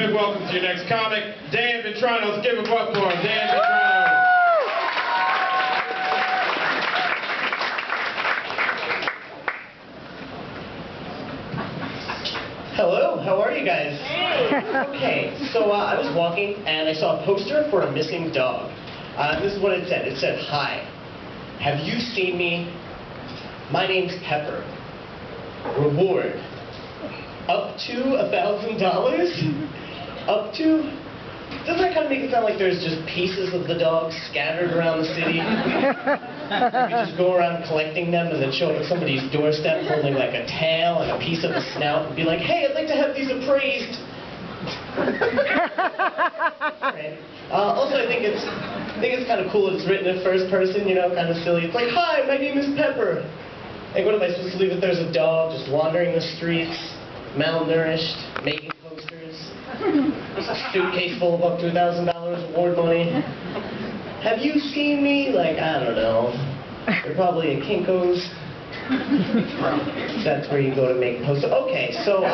big welcome to your next comic, Dan Vetrano. Let's give a buck for him, Dan Vetrano. Hello, how are you guys? Hey. Okay, so I was walking and I saw a poster for a missing dog. This is what it said. It said, "Hi, have you seen me? My name's Pepper. Reward, up to $1,000? Up to..." Doesn't that kind of make it sound like there's just pieces of the dog scattered around the city? You just go around collecting them and then show up at somebody's doorstep holding like a tail and a piece of a snout and be like, "Hey, I'd like to have these appraised." Right. Also, I think it's kind of cool that it's written in first person, you know, kind of silly. It's like, "Hi, my name is Pepper." Like, what am I supposed to believe, that there's a dog just wandering the streets, malnourished, making posters, a suitcase full of up to $1,000 award money? Have you seen me? Like, I don't know. You're probably at Kinko's. That's where you go to make posters. Okay, so, well,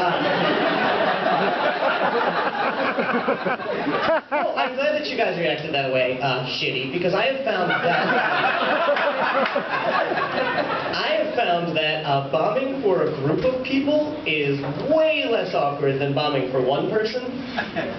I'm glad that you guys reacted that way, shitty, because I have found that bombing for a group of people is way less awkward than bombing for one person.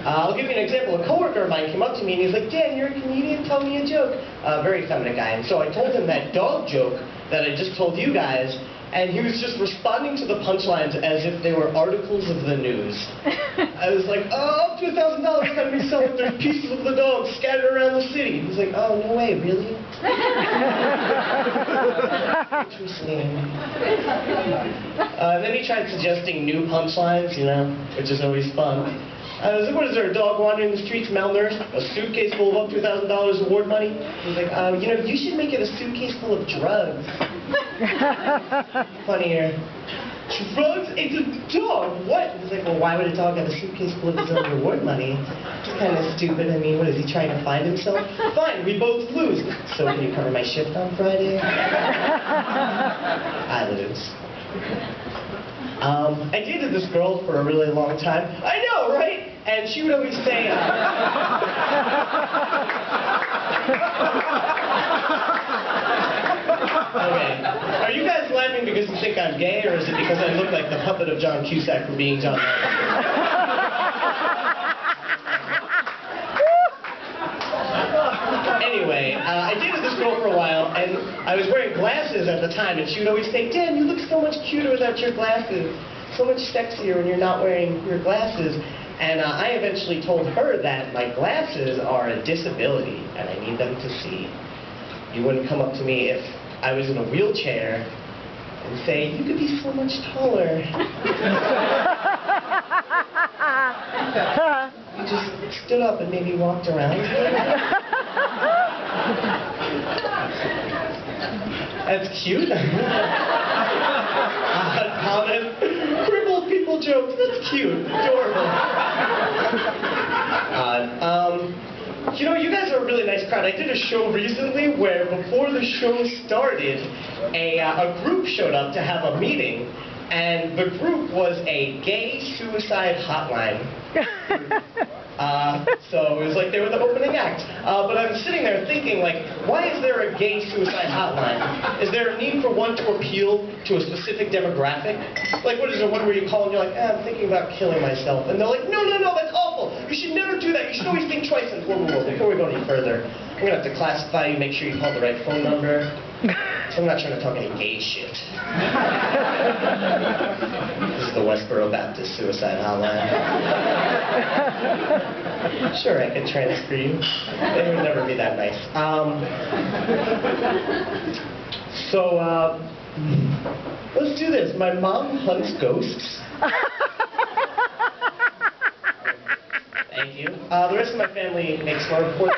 I'll give you an example. A coworker of mine came up to me and he's like, "Dan, you're a comedian, tell me a joke." Very feminine guy. And so I told him that dog joke that I just told you guys, and he was just responding to the punchlines as if they were articles of the news. I was like, "Oh, up to $1,000, that makes sound like there's pieces of the dog scattered around the city." He's like, "Oh, no way, really?" Interesting. Then he tried suggesting new punchlines, you know, which is always fun. I was like, "What is there, a dog wandering the streets, malnourished, a suitcase full of up to $1,000 award money?" He's like, "You know, you should make it a suitcase full of drugs." Funnier. "Drugs? It's a dog. What?" He's like, "Well, why would a dog have a suitcase full of his own reward money? It's kind of stupid. I mean, what is he trying to find himself?" "Fine, we both lose. So can you cover my shift on Friday?" I lose. I dated this girl for a really long time. I know, right? And she would always say, Okay. Are you guys laughing because you think I'm gay, or is it because I look like the puppet of John Cusack for being John? Anyway, I dated this girl for a while, and I was wearing glasses at the time, and she would always say, "Dan, you look so much cuter without your glasses. So much sexier when you're not wearing your glasses." And I eventually told her that my glasses are a disability, and I need them to see. You wouldn't come up to me if I was in a wheelchair and say, "You could be so much taller." You just stood up and maybe walked around. That's cute. Comment. Crippled people jokes. That's cute. Adorable. You know, you guys are a really nice crowd. I did a show recently where before the show started, a group showed up to have a meeting, and the group was a gay suicide hotline. So it was like they were the opening act. But I'm sitting there thinking, like, why is there a gay suicide hotline? Is there a need for one to appeal to a specific demographic? Like, what is there, one where you call and you're like, "I'm thinking about killing myself." And they're like, "No, no, no, that's awful. You should never do that. You should always think twice." And whoa, before we go any further, I'm going to have to classify you, make sure you call the right phone number. So I'm not trying to talk any gay shit. This is the Westboro Baptist Suicide Hotline. Sure, I could transfer you. They would never be that nice. Let's do this. My mom hunts ghosts. Thank you. The rest of my family makes fun of poor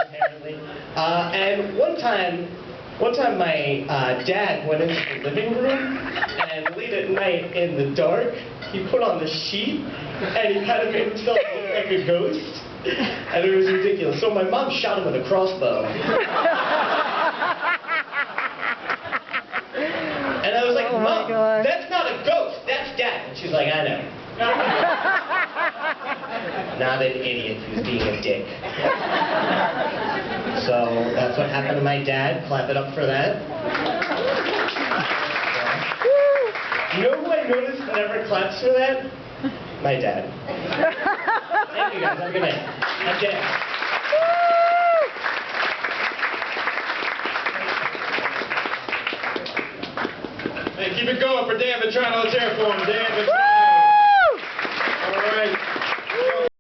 apparently. And one time my dad went into the living room, and late at night in the dark, he put on the sheet, and he kind of made himself look like a ghost, and it was ridiculous. So my mom shot him with a crossbow. And I was like, "Mom, that's not a ghost, that's Dad." And she's like, "I know." not an idiot who's being a dick. So that's what happened to my dad. Clap it up for that. You know who I noticed that never claps for that? My dad. Thank you guys. Have a good night. I'm dead. Hey, keep it going for Dan Vetrano. Let's hear it for him. Dan Vetrano.